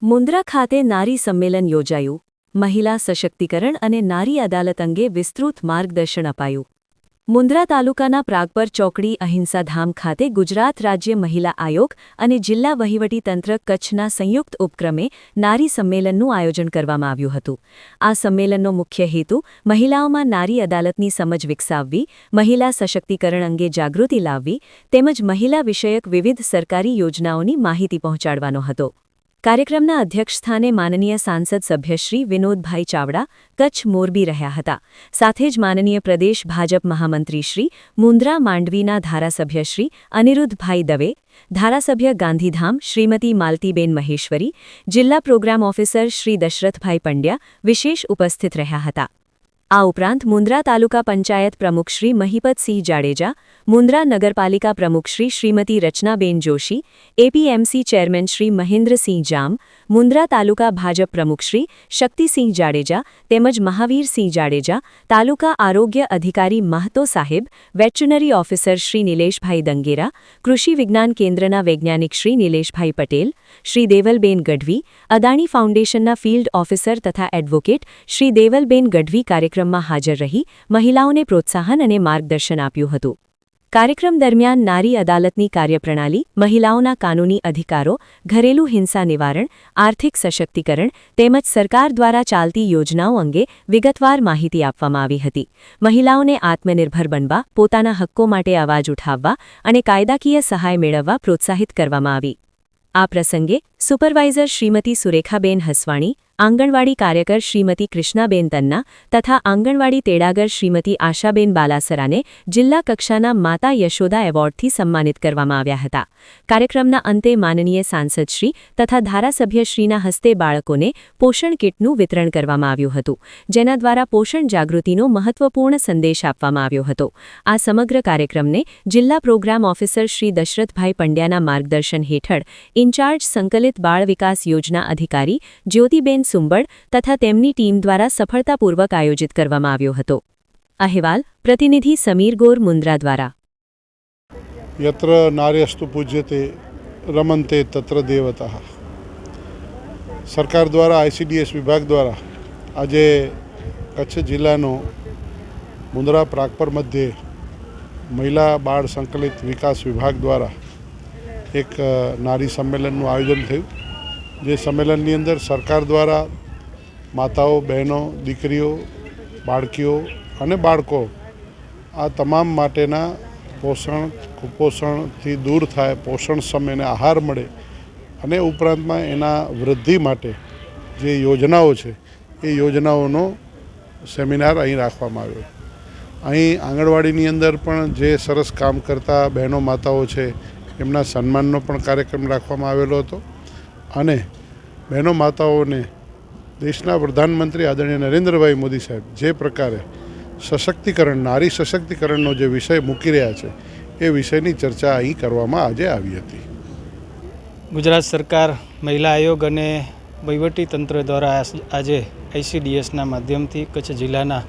મુન્દ્રા ખાતે નારી સંમેલન યોજાયું. મહિલા સશક્તિકરણ અને નારી અદાલત અંગે વિસ્તૃત માર્ગદર્શન અપાયું. મુન્દ્રા તાલુકાના પ્રાગપર ચોકડી અહિંસાધામ ખાતે ગુજરાત રાજ્ય મહિલા આયોગ અને જિલ્લા વહીવટીતંત્ર કચ્છના સંયુક્ત ઉપક્રમે નારી સંમેલનનું આયોજન કરવામાં આવ્યું હતું. આ સંમેલનનો મુખ્ય હેતુ મહિલાઓમાં નારી અદાલતની સમજ વિકસાવવી, મહિલા સશક્તિકરણ અંગે જાગૃતિ લાવવી તેમજ મહિલા વિષયક વિવિધ સરકારી યોજનાઓની માહિતી પહોંચાડવાનો હતો. કાર્યક્રમના અધ્યક્ષસ્થાને માનનીય સાંસદ સભ્ય શ્રી વિનોદભાઈ ચાવડા કચ્છ મોરબી રહ્યા હતા. સાથે જ માનનીય પ્રદેશ ભાજપ મહામંત્રી શ્રી મુન્દ્રા માંડવીના ધારાસભ્ય શ્રી અનિરુદ્ધભાઈ દવે, ધારાસભ્ય ગાંધીધામ શ્રીમતી માલતીબેન મહેશ્વરી, જિલ્લા પ્રોગ્રામ ઓફિસર શ્રી દશરથભાઈ પંડ્યા વિશેષ ઉપસ્થિત રહ્યા હતા. આ ઉપરાંત મુન્દ્રા તાલુકા પંચાયત પ્રમુખ શ્રી મહિપતસિંહ જાડેજા, મુન્દ્રા નગરપાલિકા પ્રમુખ શ્રીમતી રચનાબેન જોશી, એપીએમસી ચેરમેન શ્રી મહેન્દ્રસિંહ જામ, મુન્દ્રા તાલુકા ભાજપ પ્રમુખ શ્રી શક્તિસિંહ જાડેજા તેમજ મહાવીરસિંહ જાડેજા, તાલુકા આરોગ્ય અધિકારી મહતો સાહેબ, વેટરનરી ઓફિસર શ્રી નિલેશભાઈ દંગેરા, કૃષિ વિજ્ઞાન કેન્દ્રના વૈજ્ઞાનિક શ્રી નિલેશભાઈ પટેલ, શ્રી દેવલબેન ગઢવી, અદાણી ફાઉન્ડેશનના ફિલ્ડ ઓફિસર તથા એડવોકેટ શ્રી દેવલબેન ગઢવી કાર્યક્રમમાં હાજર રહી મહિલાઓને પ્રોત્સાહન અને માર્ગદર્શન આપ્યું હતું. કાર્યક્રમ દરમિયાન નારી અદાલતની કાર્યપ્રણાલી, મહિલાઓના કાનૂની અધિકારો, ઘરેલું હિંસા નિવારણ, આર્થિક સશક્તિકરણ તેમજ સરકાર દ્વારા ચાલતી યોજનાઓ અંગે વિગતવાર માહિતી આપવામાં આવી હતી. મહિલાઓને આત્મનિર્ભર બનવા, પોતાના હક્કો માટે અવાજ ઉઠાવવા અને કાયદાકીય સહાય મેળવવા પ્રોત્સાહિત કરવામાં આવી. આ પ્રસંગે સુપરવાઇઝર શ્રીમતી સુરેખાબેન હસવાણી, આંગણવાડી કાર્યકર શ્રીમતી કૃષ્ણાબેન તન્ના તથા આંગણવાડી તેડાગર શ્રીમતી આશાબેન બાલાસરાને જિલ્લા કક્ષાના માતા યશોદા એવોર્ડથી સન્માનિત કરવામાં આવ્યા હતા. કાર્યક્રમના અંતે માનનીય સાંસદશ્રી તથા ધારાસભ્યશ્રીના હસ્તે બાળકોને પોષણ કીટનું વિતરણ કરવામાં આવ્યું હતું, જેના દ્વારા પોષણ જાગૃતિનો મહત્વપૂર્ણ સંદેશ આપવામાં આવ્યો હતો. આ સમગ્ર કાર્યક્રમને જિલ્લા પ્રોગ્રામ ઓફિસર શ્રી દશરથભાઈ પંડ્યાના માર્ગદર્શન હેઠળ ઇન્ચાર્જ સંકલિત બાળ વિકાસ યોજના અધિકારી જ્યોતિબેન સુંબળ તથા તેમની ટીમ દ્વારા સફળતાપૂર્વક આયોજિત કરવામાં આવ્યો હતો. અહેવાલ પ્રતિનિધિ સમીર ગોર, મુન્દ્રા દ્વારા. યત્ર નાર્યસ્તુ પૂજ્યતે રમંતે તત્ર દેવતા. સરકાર દ્વારા આઈસીડીએસ વિભાગ દ્વારા આજે કચ્છ જિલ્લાનો મુન્દ્રા પ્રાગપર મધ્યે મહિલા બાળ સંકલિત વિકાસ વિભાગ દ્વારા એક નારી સંમેલનનું આયોજન થયું. જે સંમેલનની અંદર સરકાર દ્વારા માતાઓ, બહેનો, દીકરીઓ, બાળકીઓ અને બાળકો આ તમામ માટેના પોષણ, કુપોષણથી દૂર થાય, પોષણક્ષમ એને આહાર મળે અને ઉપરાંતમાં એના વૃદ્ધિ માટે જે યોજનાઓ છે એ યોજનાઓનો સેમિનાર અહીં રાખવામાં આવ્યો. અહીં આંગણવાડીની અંદર પણ જે સરસ કામ કરતા બહેનો, માતાઓ છે એમના સન્માનનો પણ કાર્યક્રમ રાખવામાં આવેલો હતો. અને બહેનો, માતાઓને દેશના પ્રધાનમંત્રી આદરણીય નરેન્દ્રભાઈ મોદી સાહેબ જે પ્રકારે સશક્તિકરણ, નારી સશક્તિકરણનો જે વિષય મૂકી રહ્યા છે એ વિષયની ચર્ચા અહીં કરવામાં આજે આવી હતી. ગુજરાત સરકાર મહિલા આયોગ અને વહીવટીતંત્ર દ્વારા આજે આઈસીડીએસના માધ્યમથી કચ્છ જિલ્લાના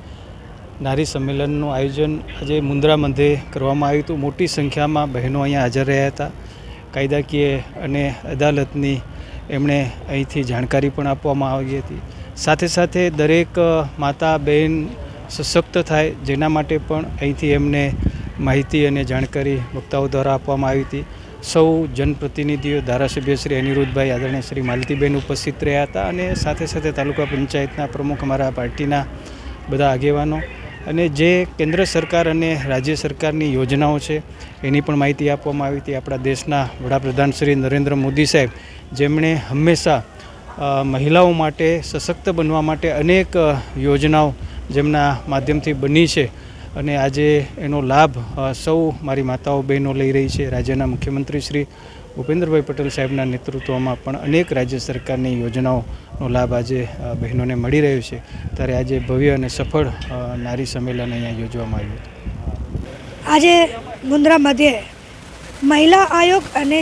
નારી સંમેલનનું આયોજન આજે મુન્દ્રા મધ્યે કરવામાં આવ્યું હતું. મોટી સંખ્યામાં બહેનો અહીંયા હાજર રહ્યા હતા. કાયદાકીય અને અદાલતની એમણે અહીંથી જાણકારી પણ આપવામાં આવી હતી. સાથે સાથે દરેક માતા, બહેન સશક્ત થાય જેના માટે પણ અહીંથી એમને માહિતી અને જાણકારી વક્તાઓ દ્વારા આપવામાં આવી હતી. સૌ જનપ્રતિનિધિઓ, ધારાસભ્ય શ્રી અનિરુદ્ધભાઈ, આદરણીય શ્રી માલતીબેન ઉપસ્થિત રહ્યા હતા અને સાથે સાથે તાલુકા પંચાયતના પ્રમુખ, અમારા પાર્ટીના બધા આગેવાનો અને જે કેન્દ્ર સરકાર અને રાજ્ય સરકારની યોજનાઓ છે એની પણ માહિતી આપવામાં આવી હતી. આપણા દેશના વડાપ્રધાન શ્રી નરેન્દ્ર મોદી સાહેબ જેમણે હંમેશા મહિલાઓ માટે સશક્ત બનવા માટે અનેક યોજનાઓ જેમના માધ્યમથી બની છે અને આજે એનો લાભ સૌ મારી માતાઓ, બહેનો લઈ રહી છે. રાજ્યના મુખ્યમંત્રી શ્રી ભૂપેન્દ્રભાઈ પટેલ સાહેબના નેતૃત્વમાં પણ અનેક રાજ્ય સરકારની યોજનાઓનો લાભ આજે બહેનોને મળી રહ્યો છે. ત્યારે આજે ભવ્ય અને સફળ નારી સંમેલન અહીંયા યોજવામાં આવ્યું હતું. આજે મુન્દ્રા મધ્યે મહિલા આયોગ અને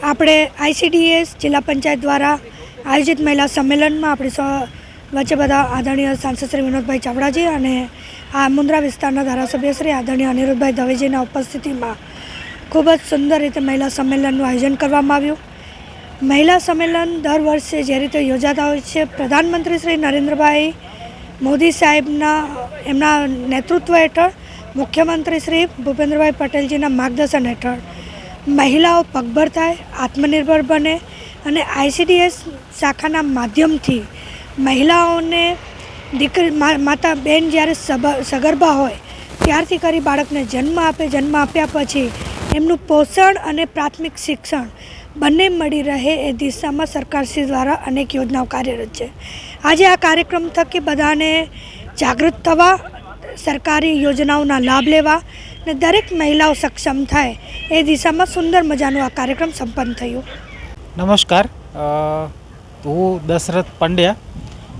આપણે આઈસીડીએસ જિલ્લા પંચાયત દ્વારા આયોજિત મહિલા સંમેલનમાં આપણી વચ્ચે બધા આદરણીય સાંસદ શ્રી વિનોદભાઈ ચાવડાજી અને આ મુન્દ્રા વિસ્તારના ધારાસભ્ય શ્રી આદરણીય અનિરુદ્ધભાઈ દવેજીના ઉપસ્થિતિમાં ખૂબ જ સુંદર રીતે મહિલા સંમેલનનું આયોજન કરવામાં આવ્યું. મહિલા સંમેલન દર વર્ષે જે રીતે યોજાતા હોય છે, પ્રધાનમંત્રી શ્રી નરેન્દ્રભાઈ મોદી સાહેબના એમના નેતૃત્વ હેઠળ, મુખ્યમંત્રી શ્રી ભૂપેન્દ્રભાઈ પટેલજીના માર્ગદર્શન હેઠળ મહિલાઓ પગભર થાય, આત્મનિર્ભર બને અને ICDS શાખાના માધ્યમથી મહિલાઓને દીકરી માતા બેન જ્યારે સગર્ભા હોય ત્યારથી કરી બાળકને જન્મ આપે, જન્મ આપ્યા પછી એમનું પોષણ અને પ્રાથમિક શિક્ષણ બંને મળી રહે એ દિશામાં સરકારશ્રી દ્વારા અનેક યોજનાઓ કાર્યરત છે. આજે આ કાર્યક્રમ થકી બધાને જાગૃત થવા, સરકારી યોજનાઓના લાભ લેવા અને દરેક મહિલાઓ સક્ષમ થાય એ દિશામાં સુંદર મજાનું આ કાર્યક્રમ સંપન્ન થયું. નમસ્કાર, હું દશરથ પંડ્યા,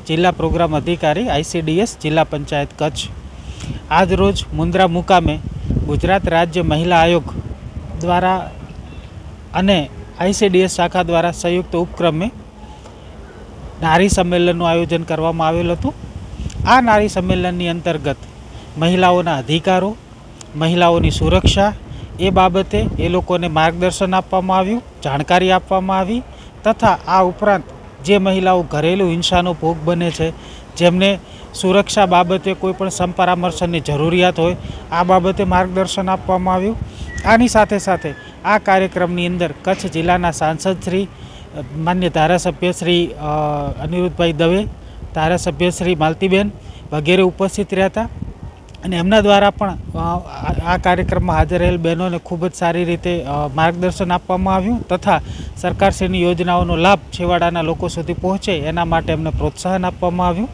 જિલ્લા પ્રોગ્રામ અધિકારી ICDS જિલ્લા પંચાયત કચ્છ. આજ રોજ મુન્દ્રા મુકામે ગુજરાત રાજ્ય મહિલા આયોગ દ્વારા અને ICDS શાખા દ્વારા સંયુક્ત ઉપક્રમે નારી સંમેલનનું આયોજન કરવામાં આવેલ હતું. આ નારી સંમેલનની અંતર્ગત મહિલાઓના અધિકારો, મહિલાઓની સુરક્ષા એ બાબતે એ લોકોને માર્ગદર્શન આપવામાં આવ્યું, જાણકારી આપવામાં આવી તથા આ ઉપરાંત જે મહિલાઓ ઘરેલું હિંસાનો ભોગ બને છે, જેમને સુરક્ષા બાબતે કોઈપણ સંપરામર્શની જરૂરિયાત હોય, આ બાબતે માર્ગદર્શન આપવામાં આવ્યું. આની સાથે સાથે આ કાર્યક્રમની અંદર કચ્છ જિલ્લાના સાંસદ શ્રી માન્ય ધારાસભ્ય શ્રી અનિરુદ્ધભાઈ દવે, ધારાસભ્ય શ્રી માલતીબેન વગેરે ઉપસ્થિત રહ્યા હતા અને એમના દ્વારા પણ આ કાર્યક્રમમાં હાજર રહેલ બહેનોને ખૂબ જ સારી રીતે માર્ગદર્શન આપવામાં આવ્યું તથા સરકારશ્રીની યોજનાઓનો લાભ છેવાડાના લોકો સુધી પહોંચે એના માટે એમને પ્રોત્સાહન આપવામાં આવ્યું.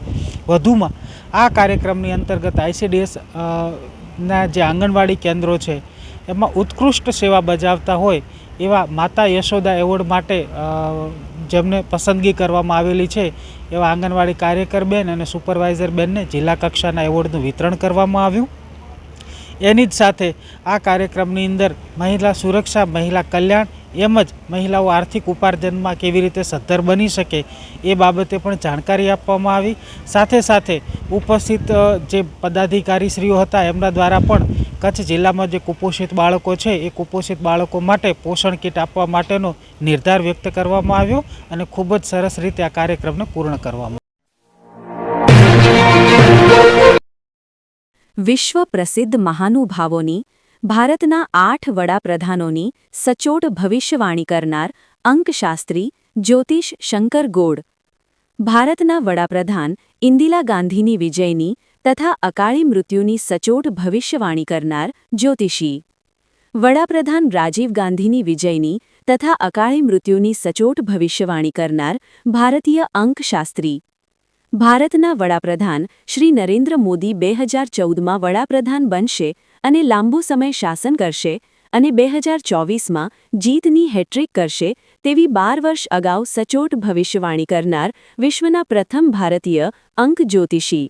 વધુમાં આ કાર્યક્રમની અંતર્ગત ICDS ના જે આંગણવાડી કેન્દ્રો છે એમાં ઉત્કૃષ્ટ સેવા બજાવતા હોય એવા માતા યશોદા એવોર્ડ માટે જેમને પસંદગી કરવામાં આવેલી છે એવા આંગણવાડી કાર્યકર બેન અને સુપરવાઇઝર બેનને જિલ્લા કક્ષાના એવોર્ડનું વિતરણ કરવામાં આવ્યું. એની જ સાથે આ કાર્યક્રમની અંદર મહિલા સુરક્ષા, મહિલા કલ્યાણ એમજ મહિલાઓ આર્થિક ઉપાર્જનમાં કેવી રીતે સદ્ધર બની શકે એ બાબતે પણ જાણકારી આપવામાં આવી. સાથે સાથે ઉપસ્થિત જે પદાધિકારીશ્રીઓ હતા એમના દ્વારા પણ કચ્છ જિલ્લામાં જે કુપોષિત બાળકો છે એ કુપોષિત બાળકો માટે પોષણ કીટ આપવા માટેનો નિર્ધાર વ્યક્ત કરવામાં આવ્યો અને ખૂબ જ સરસ રીતે આ કાર્યક્રમને પૂર્ણ કરવામાં આવ્યો. વિશ્વ પ્રસિદ્ધ મહાનુભાવોની, ભારતના 8 વડાપ્રધાનોની સચોટ ભવિષ્યવાણી કરનાર અંકશાસ્ત્રી જ્યોતિષ શંકર ગોડ, ભારતના વડાપ્રધાન ઇન્દિરા ગાંધીની વિજયની તથા અકાળી મૃત્યુની સચોટ ભવિષ્યવાણી કરનાર જ્યોતિષી, વડાપ્રધાન રાજીવ ગાંધીની વિજયની તથા અકાળી મૃત્યુની સચોટ ભવિષ્યવાણી કરનાર ભારતીય અંકશાસ્ત્રી, ભારતના વડાપ્રધાન શ્રી નરેન્દ્ર મોદી 2014માં વડાપ્રધાન બનશે અને લાંબો સમય શાસન કરશે અને 2024માં જીતની હેટ્રિક કરશે તેવી 12 વર્ષ અગાઉ સચોટ ભવિષ્યવાણી કરનાર વિશ્વના પ્રથમ ભારતીય અંક જ્યોતિષી,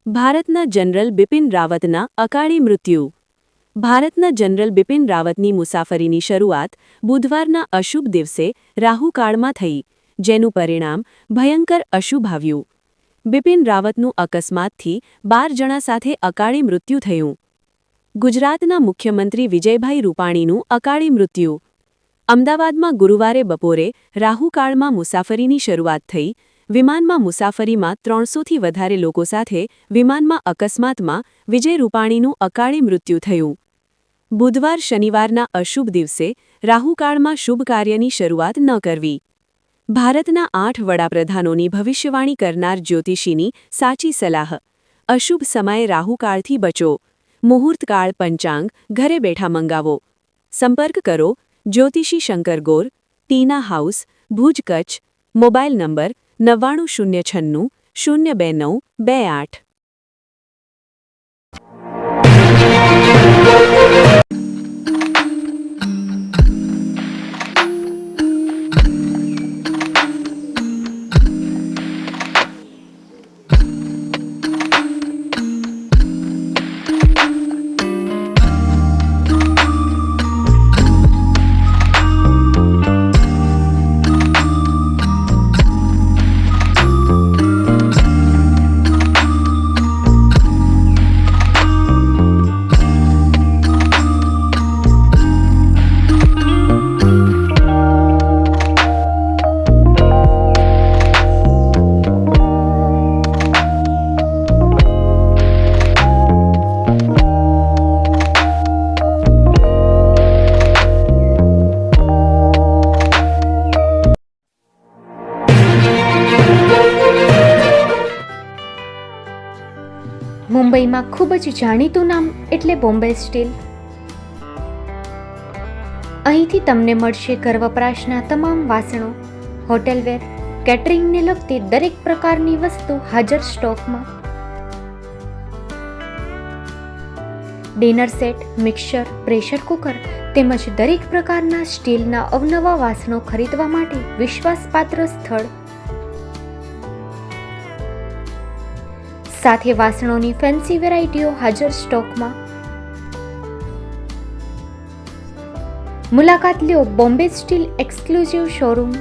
ભારતના જનરલ બિપિન રાવતના અકાળી મૃત્યુ, ભારતના જનરલ બિપિન રાવતની મુસાફરીની શરૂઆત બુધવારના અશુભ દિવસે રાહુકાળમાં થઈ, જેનું પરિણામ ભયંકર અશુભ આવ્યું. બિપિન રાવતનું અકસ્માતથી 12 જણા સાથે અકાળી મૃત્યુ થયું. ગુજરાતના મુખ્યમંત્રી વિજયભાઈ રૂપાણીનું અકાળી મૃત્યુ. અમદાવાદમાં ગુરુવારે બપોરે રાહુકાળમાં મુસાફરીની શરૂઆત થઈ. વિમાનમાં મુસાફરીમાં 300થી વધારે લોકો સાથે વિમાનમાં અકસ્માતમાં વિજય રૂપાણીનું અકાળી મૃત્યુ થયું. બુધવાર શનિવારના અશુભ દિવસે રાહુકાળમાં શુભ કાર્યની શરૂઆત ન કરવી. ભારતના 8 વડાપ્રધાનોની ભવિષ્યવાણી કરનાર જ્યોતિષીની સાચી સલાહ. અશુભ સમયે રાહુકાળથી બચો. મુહૂર્તકાળ પંચાંગ ઘરે બેઠા મંગાવો. સંપર્ક કરો જ્યોતિષી Shankar Gor, Tina house, Bhuj, Kutch. Mobile number 9906 02928. મુંબઈમાં ખૂબ જ જાણીતું નામ એટલે બોમ્બે સ્ટીલ. અહીંથી તમને મળશે ઘર વપરાશના તમામ વાસણો, હોટેલવેર, કેટરિંગને લગતી દરેક પ્રકારની વસ્તુ હાજર સ્ટોકમાં. Dinner set, mixer, pressure cooker તેમજ દરેક પ્રકારના સ્ટીલના અવનવા વાસણો ખરીદવા માટે વિશ્વાસપાત્ર સ્થળ. સાથે વાસણોની ફેન્સી વેરાયટીઓ હાજર સ્ટોકમાં. મુલાકાત લ્યો Bombay steel exclusive showroom.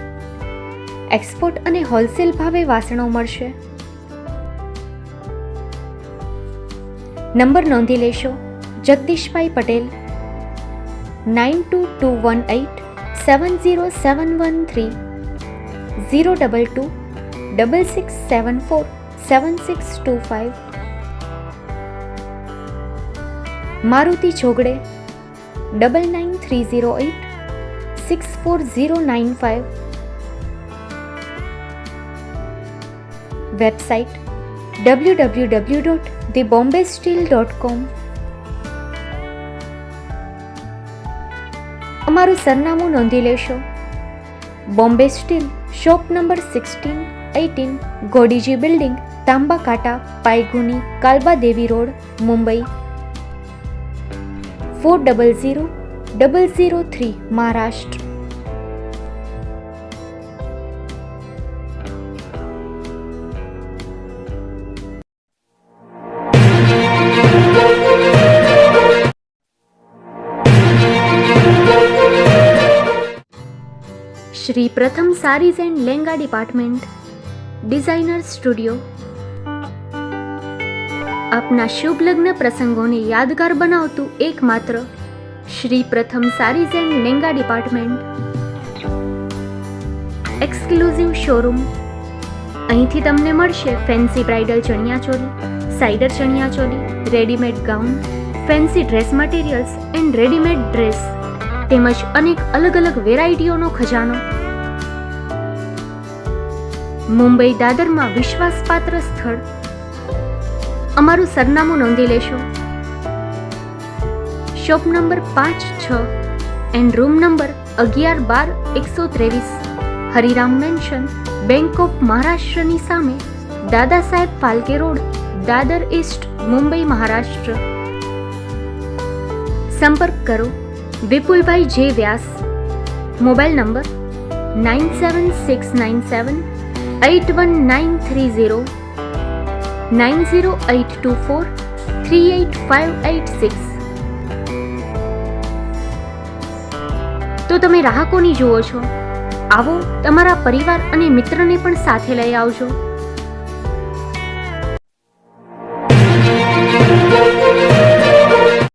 Export અને હોલસેલ ભાવે વાસણો મળશે. નંબર નોંધી લેશો. જગદીશભાઈ પટેલ, 9221870713, 02266747625. મારુતિ ચોગડે, 9930864095. Website www.thebombasteel.com. અમારું સરનામું નોંધી લેશો. Bombay steel, shop number 16-18, Godiji building, Tamba Kanta, Pydhonie, Kalba Devi road, Mumbai 400003, Maharashtra. Shri Pratham saris and lehenga department, designer studio. આપના શુભ લગ્ન પ્રસંગોને યાદગાર બનાવતું એકમાત્ર Shri Pratham saris and lehenga department, exclusive showroom. અહીંથી તમને મળશે fancy bridal chaniya choli, cider chaniya choli, readymade gown, fancy dress materials and readymade dress તેમજ અનેક અલગ અલગ વેરાયટીઓનો ખજાનો. મુંબઈ દાદરમાં વિશ્વાસપાત્ર સ્થળ. અમારું સરનામું નોંધી લેશો. Shop number 5-6 and room number 11-12-123, Hariram mansion, bank of મહારાષ્ટ્રની સામે, દાદા સાહેબ ફાલ્કે રોડ, દાદર ઈસ્ટ, મુંબઈ, મહારાષ્ટ્ર. સંપર્ક કરો વિપુલભાઈ જે વ્યાસ. Mobile number 9769781930, 9082438586. તો તમે રાહ કોની જુઓ છો? આવો, તમારા પરિવાર અને મિત્રને પણ સાથે લઈ આવજો.